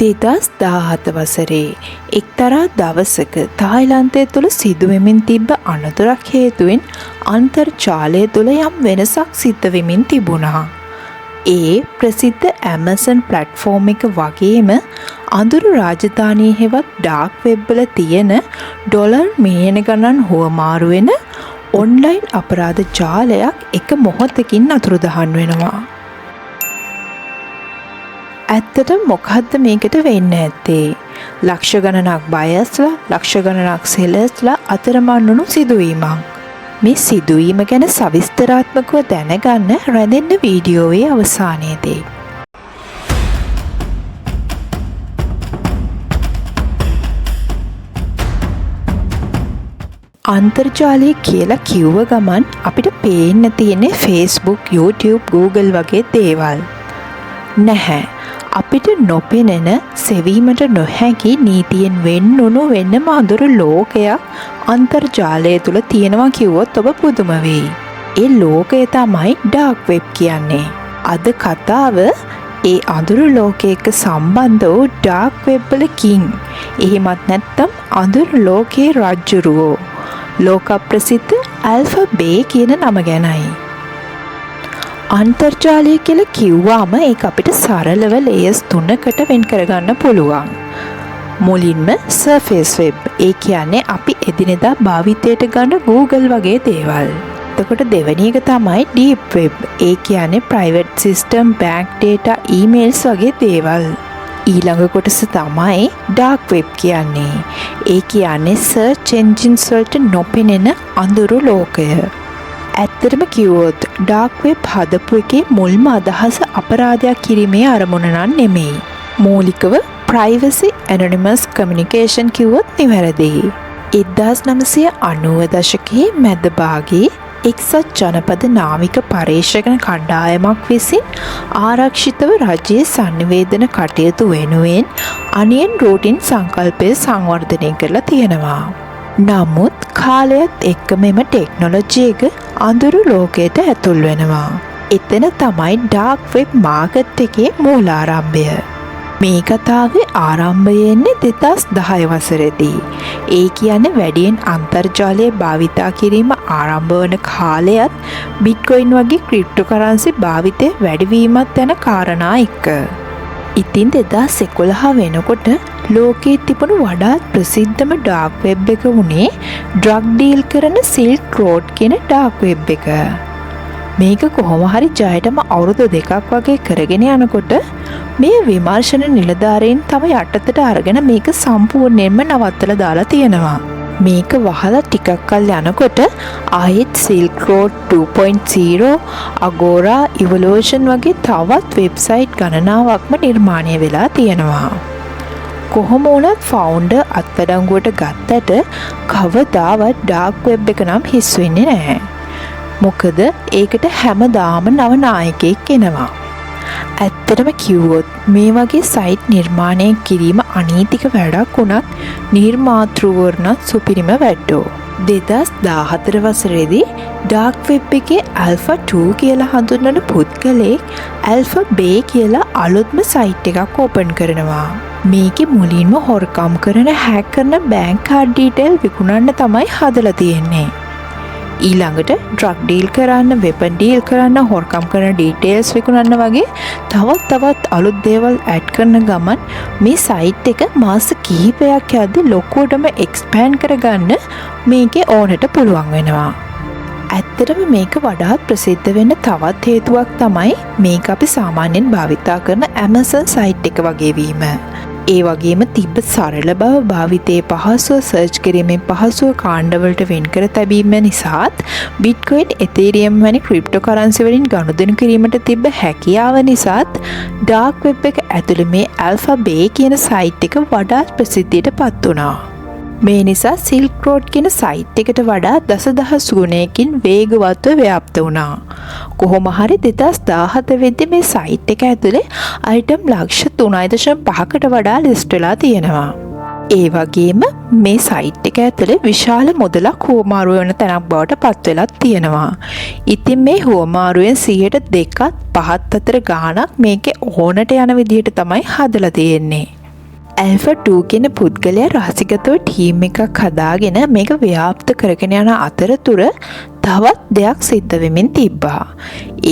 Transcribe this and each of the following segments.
2017 වසරේ එක්තරා දවසක තායිලන්තය තුළ සිදුවෙමින් තිබ්බ අනතුරක් හේතුවෙන් අන්තර්ජාලය තුළ යම් වෙනසක් සිද්ධ වෙමින් තිබුණා. ඒ ප්‍රසිද්ධ Amazon ප්ලැට්ෆෝම් එක වගේම අඳුරු රාජධානිය හෙවත් ඩාර්ක් වෙබ් වල තියෙන ඩොලර් මිලියන ගණන් හුවමාරු වෙන ඔන්ලයින් අපරාධ ජාලයක් එක මොහොතකින් අතුරුදහන් වෙනවා. ඇත්තටම මොකද්ද මේකට වෙන්න ඇත්තේ? ලක්ෂ ගණනක් බයස්ලා, ලක්ෂ ගණනක් සෙලර්ස්ලා අතරමං වුණු සිදුවීමක්. මේ සිදුවීම ගැන සවිස්තරාත්මකව දැනගන්න රැඳෙන්න වීඩියෝවේ අවසානයේදී. අන්තර්ජාලය කියලා කිව්ව ගමන් අපිට පේන්න තියෙන්නේ Facebook, YouTube, Google වගේ දේවල්. නැහැ. අපිට නොපෙනෙන සෙවීමට නොහැකි නීතියෙන් වෙන්නුණු වෙනම අඳුරු ලෝකයක් අන්තර්ජාලය තුළ තියෙනවා කිව්වොත් ඔබ පුදුම වෙයි. ඒ ලෝකය තමයි ඩාර්ක් වෙබ් කියන්නේ. අද කතාව ඒ අඳුරු ලෝකයක සම්බන්ධ වූ ඩාර්ක් වෙබ් වල කිං. එහෙමත් නැත්නම් අඳුරු ලෝකයේ රජ්ජුරුවෝ. ලෝක ප්‍රසිද්ධ ඇල්ෆා බේ කියන නම ගැනයි. අන්තර්ජාලය කියලා කිව්වාම ඒක අපිට සරලව ලේයර්ස් 3කට වෙන් කරගන්න පුළුවන්. මුලින්ම සර්ෆේස් වෙබ්. ඒ කියන්නේ අපි එදිනෙදා භාවිතයට ගන්න Google වගේ දේවල්. එතකොට දෙවෙනි එක තමයි ඩීප් වෙබ්. ඒ කියන්නේ private system, bank data, emails වගේ දේවල්. ඊළඟ කොටස තමයි ඩාර්ක් වෙබ් කියන්නේ. ඒ කියන්නේ සර්ච් එන්ජින්ස් වලට නොපෙනෙන අඳුරු ලෝකය. ඇත්තටම කිව්වොත් ඩාර්ක් වෙබ් හදපු එකේ මුල්ම අදහස අපරාධයක් කිරීමේ අරමුණ නම් නෙමෙයි. මූලිකව privacy anonymous communication කිව්වොත් නිවැරදියි. 1990 දශකයේ මැද භාගයේ එක්සත් ජනපද නාවික පර්යේෂණ කණ්ඩායමක් විසින් ආරක්ෂිතව රජයේ සංනිවේදන කටයුතු වෙනුවෙන් අනියන් රූටින් සංකල්පය සංවර්ධනය කරලා තියෙනවා. නමුත් කාලයත් එක්ක මෙම ටෙක්නොලොජි එක අඳුරු ලෝකයට ඇතුල් වෙනවා. එතන තමයි ඩාර්ක් වෙබ් මාකට් එකේ මූලාරම්භය. මේ කතාවේ ආරම්භය එන්නේ 2010 වසරේදී. ඒ කියන්නේ වැඩියෙන් අන්තර්ජාලය භාවිතා කිරීම ආරම්භ වන කාලයත් බිට්කොයින් වගේ ක්‍රිප්ටෝකරන්සි භාවිතය වැඩිවීමත් යන කාරණා එක්ක. ඉතින් 2011 වෙනකොට ලෝකයේ තිබුණු වඩාත් ප්‍රසිද්ධම ඩාර්ක් වෙබ් එක වුණේ ඩ්‍රග් ඩීල් කරන සිල්ක් රෝඩ් කියන ඩාර්ක් වෙබ් එක. මේක කොහොම හරි ජයටම අවුරුදු 2ක් වගේ කරගෙන යනකොට මේ විමර්ශන නිලධාරීන් තම යටතට අරගෙන මේක සම්පූර්ණයෙන්ම නවත්තලා දාලා තියෙනවා. මේක වහලා ටිකක් කල් යනකොට ආයෙත් සිල්ක් රෝඩ් 2.0, Agora, Evolution වගේ තවත් වෙබ්සයිට් ගණනාවක්ම නිර්මාණය වෙලා තියෙනවා. කොහොම වුණත් ෆවුන්ඩර් අත්අඩංගුවට ගත්තට කවදාවත් ඩාර්ක් වෙබ් එක නම් හිස් වෙන්නේ නැහැ. මොකද ඒකට හැමදාම නව නායකයෙක් එනවා. ඇත්තටම කිව්වොත් මේ වගේ සයිට් නිර්මාණය කිරීම අනීතික වැඩක් වුණත් නිර්මාතෘවරුණත් සුපිරිම වැඩෝ. 2014 වසරේදී ඩාර්ක් වෙබ් එකේ ඇල්ෆා 2 කියලා හඳුන්වන පුද්ගලයෙක් ඇල්ෆා බේ කියලා අලුත්ම සයිට් එකක් ඕපන් කරනවා. මේකේ මුලින්ම හොරකම් කරන, හැක් කරන බැංක් කාඩ් ඩීටේල් විකුණන්න තමයි හදලා තියෙන්නේ. ඊළඟට ඩ්‍රග් ඩීල් කරන්න, වෙපන් ඩීල් කරන්න, හොරකම් කරන ඩීටේල්ස් විකුණන්න වගේ තවත් අලුත් දේවල් ඇඩ් කරන ගමන් මේ සයිට් එක මාස කිහිපයක් යද්දී ලොකුවටම එක්ස්පෑන්ඩ් කරගන්න මේකේ ඕනට පුළුවන් වෙනවා. ඇත්තටම මේක වඩාත් ප්‍රසිද්ධ වෙන්න තවත් හේතුවක් තමයි මේක අපි සාමාන්‍යයෙන් භාවිතා කරන Amazon සයිට් එක වගේ වීම. ඒ වගේම තිබ්බ සරල බව, භාවිතයේ පහසුව, සර්ච් කිරීමේ පහසුව, කාණ්ඩවලට වෙන් කර තැබීම නිසාත් බිට්කොයින්, එතීරියම් වැනි ක්‍රිප්ටෝකරන්සි වලින් ගනුදෙනු කිරීමට තිබ්බ හැකියාව නිසාත් ඩාර්ක් වෙබ් එක ඇතුළේ මේ ඇල්ෆා බේ කියන සයිට් එක වඩාත් ප්‍රසිද්ධියට පත් වුණා. මේ නිසා සිල්ක් රෝඩ් කියන සයිට් එකට වඩා දසදහස් ගුණයකින් වේගවත්ව ව්‍යාප්ත වුණා. කොහොම හරි 2017 වෙද්දී මේ සයිට් එක ඇතුලේ අයිටම් ලක්ෂ 3.5කට වඩා ලිස්ට් වෙලා තියෙනවා. ඒ වගේම මේ සයිට් එක ඇතුලේ විශාල මුදලක් හුවමාරු වෙන තැනක් බවට පත් වෙලා තියෙනවා. ඉතින් මේ හුවමාරුවෙන් 2%ත් 5ත් අතර ගාණක් මේකේ ඕනට යන විදිහට තමයි හදලා තියෙන්නේ. ඇල්ෆා 2 කියන පුද්ගලයා රහසිගතව ටීම් එකක් හදාගෙන මේක ව්‍යාප්ත කරගෙන යන අතරතුර තවත් දෙයක් සිද්ධ වෙමින් තිබ්බා.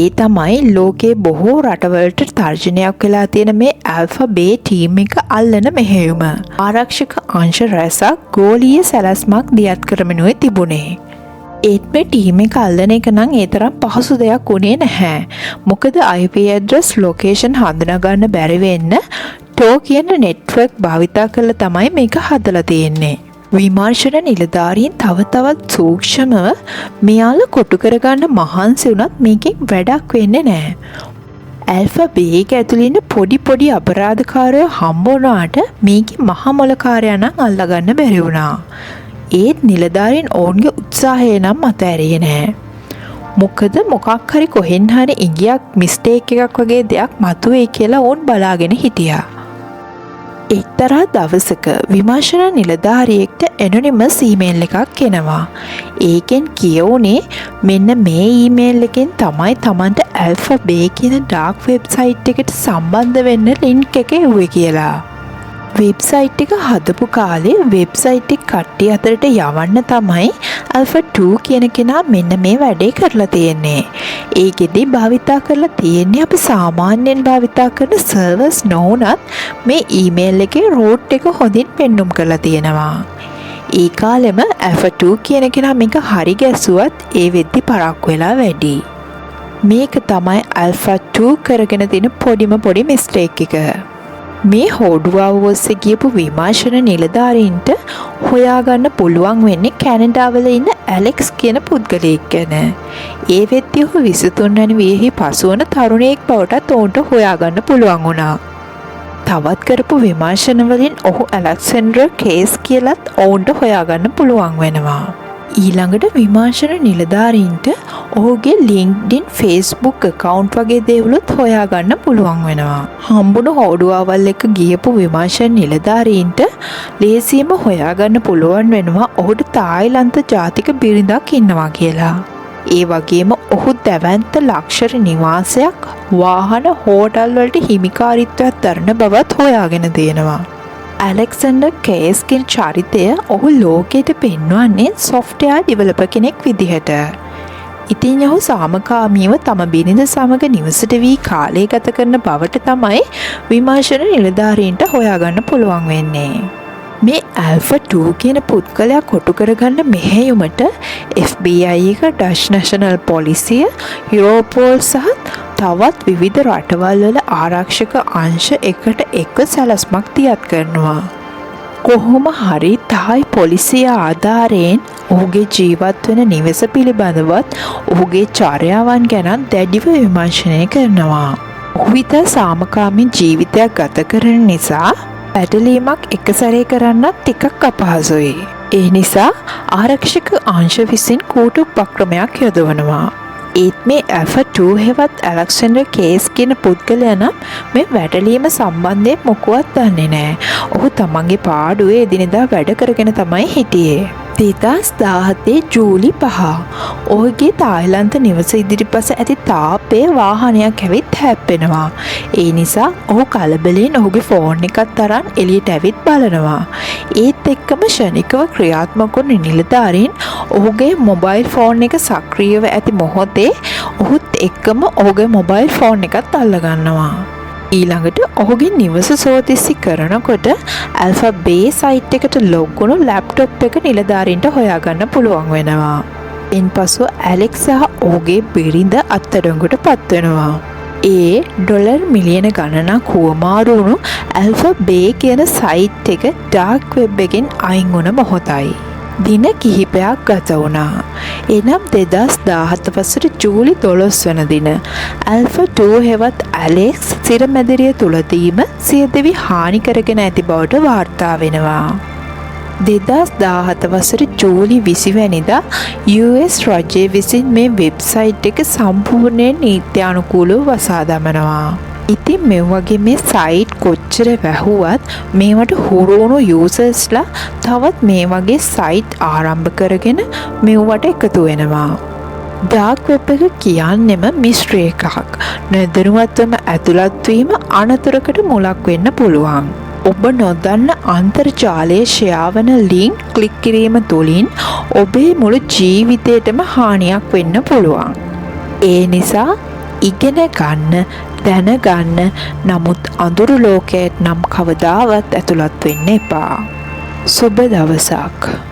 ඒ තමයි ලෝකයේ බොහෝ රටවලට තර්ජනයක් වෙලා තියෙන මේ ඇල්ෆා බේ ටීම් එක අල්ලන මෙහෙයුම. ආරක්ෂක අංශ රැසක් ගෝලීය සැලැස්මක් දියත් කරමිනුයි තිබුණේ. ඒත් මේ ටීම් එක අල්ලන එක නම් ඒ තරම් පහසු දෙයක් වුණේ නැහැ. මොකද IP address location හඳුනාගන්න බැරි වෙන්න ටෝ කියන නෙට්වර්ක් භාවිතා කරලා තමයි මේක හදලා තියෙන්නේ. විමර්ශන නිලධාරීන් තව තවත් සූක්ෂමව මෙයාලා කොටු කරගන්න මහන්සි වුණත් මේකෙන් වැඩක් වෙන්නේ නැහැ. ඇල්ෆා බේ එක ඇතුළේ ඉන්න පොඩි අපරාධකාරයෝ හම්බ වුණාට මේකේ මහා මොලකාරයා නම් අල්ලගන්න බැරි වුණා. ඒත් නිලධාරීන් ඔවුන්ගේ උත්සාහය නම් අතෑරියේ නැහැ. මොකද මොකක් හරි කොහෙන් හරි ඉඟියක් මිස්ටේක් එකක් වගේ දෙයක් මතුවේ කියලා ඔවුන් බලාගෙන හිටියා. එක්තරා දවසක විමර්ශන නිලධාරියෙක්ට ඇනොනිමස් ඊමේල් එකක් එනවා. ඒකෙන් කියවුනේ මෙන්න මේ ඊමේල් එකෙන් තමයි Tamanට ඇල්ෆා බේ කියන ඩාර්ක් වෙබ්සයිට් එකට සම්බන්ධ වෙන්න ලින්ක් එක එව්වේ කියලා. වෙබ්සයිට් එක හදපු කාලේ වෙබ්සයිට් එක කට්ටිය අතරට යවන්න තමයි ඇල්ෆා 2 කියන කෙනා මෙන්න මේ වැඩේ කරලා තියෙන්නේ. ඒකෙදි භාවිතා කරලා තියෙන්නේ අපි සාමාන්‍යයෙන් භාවිතා කරන සර්වර්ස් නොවුනත් මේ ඊමේල් එකේ රූට් එක හොඳින් පෙන්눔 කරලා තියෙනවා. ඒ කාලෙම ඇල්ෆා 2 කියන කෙනා මේක හරි ගැස්සුවත් ඒ වෙද්දි පරක්කු වෙලා වැඩි. මේක තමයි ඇල්ෆා 2 කරගෙන තියෙන පොඩි මිස්ටේක් එක. මේ හෝඩුවාව ඔස්සේ ගියපු විමර්ශන නිලධාරීන්ට හොයාගන්න පුළුවන් වෙන්නේ කැනඩාවල ඉන්න ඇලෙක්ස් කියන පුද්ගලයෙක් ගැන. ඒ වෙද්දී ඔහු 23 වැනි වියෙහි පසුවන තරුණයෙක් බවටත් ඔවුන්ට හොයාගන්න පුළුවන් වුණා. තවත් කරපු විමර්ශන වලින් ඔහු ඇලෙක්සැන්ඩර් කේස් කියලත් ඔවුන්ට හොයාගන්න පුළුවන් වෙනවා. ඊළඟට විමර්ශන නිලධාරීන්ට ඔහුගේ LinkedIn Facebook account වගේ දේවලුත් හොයාගන්න පුළුවන් වෙනවා. හම්බුණු හෝඩුවාවල් එක ගියපු විමර්ශන නිලධාරීන්ට ලේසියෙන්ම හොයාගන්න පුළුවන් වෙනවා ඔහුට තායිලන්ත ජාතික බිරිඳක් ඉන්නවා කියලා. ඒ වගේම ඔහු දැවැන්ත ලක්ෂර නිවාසයක් වාහන හෝටල් වලට හිමිකාරීත්වයක් දරන බවත් හොයාගෙන තියෙනවා. ඇලෙක්සැන්ඩර් කේස්කින් චරිතය ඔහු ලෝකයට පෙන්වන්නේ සොෆ්ට්වෙයාර් ඩිවෙලොපර් කෙනෙක් විදිහට. ඉතින් ඔහු සාමකාමීව තම බිරිඳ සමග නිවසට වී කාලය ගත කරන බවට තමයි විමර්ශන නිලධාරීන්ට හොයාගන්න පුළුවන් වෙන්නේ. මේ ඇල්ෆා 2 කියන පුද්ගලයා කොටු කරගන්න මෙහෙයුමට FBI එක, ඩච් නැෂනල් පොලිසිය, යුරෝපෝල් සහ තවත් විවිධ රටවල් වල ආරක්ෂක අංශ එකට එක්ව සැලැස්මක් දියත් කරනවා. කොහොම හරි තායි පොලිසිය ආධාරයෙන් ඔහුගේ ජීවත් වෙන නිවස පිළිබඳවත් ඔහුගේ චර්යාවන් ගැන දැඩිව විමර්ශනය කරනවා. ඔහු විතර සාමකාමී ජීවිතයක් ගත කරන නිසා පැටලීමක් එක සැරේ කරන්නත් ටිකක් අපහසුයි. ඒ නිසා ආරක්ෂක අංශ විසින් කූටු උපක්‍රමයක් යොදවනවා. ඒත් මේ ඇල්ෆා 2 හෙවත් ඇලෙක්සැන්ඩර් කේස් කියන පුද්ගලයා නම් මේ වැටලීම සම්බන්ධයෙන් මොකවත් දන්නේ නැහැ. ඔහු තමන්ගේ පාඩුවේ එදිනෙදා වැඩ කරගෙන තමයි හිටියේ. 2017 ජූලි 5 ඔහුගේ තායිලන්ත නිවස ඉදිරිපස ඇති තාපයේ වාහනයක් ඇවිත් හැප්පෙනවා. ඒ නිසා ඔහු කලබලෙන් ඔහුගේ ෆෝන් එකත් අරන් එළියට ඇවිත් බලනවා. ඒත් එක්කම ක්ෂණිකව ක්‍රියාත්මක වුණු නිලධාරීන් ඔහුගේ මොබයිල් ෆෝන් එක සක්‍රියව ඇති මොහොතේ ඔහුත් එක්කම ඔහුගේ මොබයිල් ෆෝන් එකත් අල්ලගන්නවා. ඊළඟට ඔහුගේ නිවස සෝදිසි කරනකොට ඇල්ෆා බේ සයිට් එකට ලොග් වුණු ලැප්ටොප් එක නිලධාරීන්ට හොයාගන්න පුළුවන් වෙනවා. ඉන්පසු ඇලෙක්ස් සහ ඔහුගේ බිරිඳ අත්අඩංගුවට පත් වෙනවා. ඒ ඩොලර් මිලියන ගණනක් හුවමාරු වුණු ඇල්ෆා බේ කියන සයිට් එක ඩාර්ක් වෙබ් එකෙන් අයින් වුණ මොහොතයි. දින කිහිපයක් ගත වුණා. එනම් 2017 වසර ජූලි 12 වන දින ඇල්ෆා 2 හෙවත් ඇලෙක්ස් සිරමැදිරිය තුලදීම සියදිවි හානි කරගෙන ඇති බවට වාර්තා වෙනවා. 2017 වසර ජූලි 20 වැනිදා US රජය විසින් මේ වෙබ්සයිට් එක සම්පූර්ණයෙන් නීත්‍යානුකූලව වසා දමනවා. ඉතින් මේ වගේ මේ සයිට් කොච්චර වැහුවත් මේවට හුරු වුණු යූසර්ස්ලා තවත් මේ වගේ සයිට් ආරම්භ කරගෙන මෙවට එකතු වෙනවා. ඩාර්ක් වෙබ් එක කියන්නෙම මිස්ට්‍රි එකක්. නොදැනුවත්වම ඇතුළත් වීම අනතුරකට මුලක් වෙන්න පුළුවන්. ඔබ නොදන්න අන්තර්ජාලයේ ෂෙයාවන ලින්ක් ක්ලික් කිරීම තුළින් ඔබේ මුළු ජීවිතේටම හානියක් වෙන්න පුළුවන්. ඒ නිසා ඉගෙන ගන්න, දැනගන්න, නමුත් අඳුරු ලෝකයට නම් කවදාවත් ඇතුළත් වෙන්න එපා. සුබ දවසක්.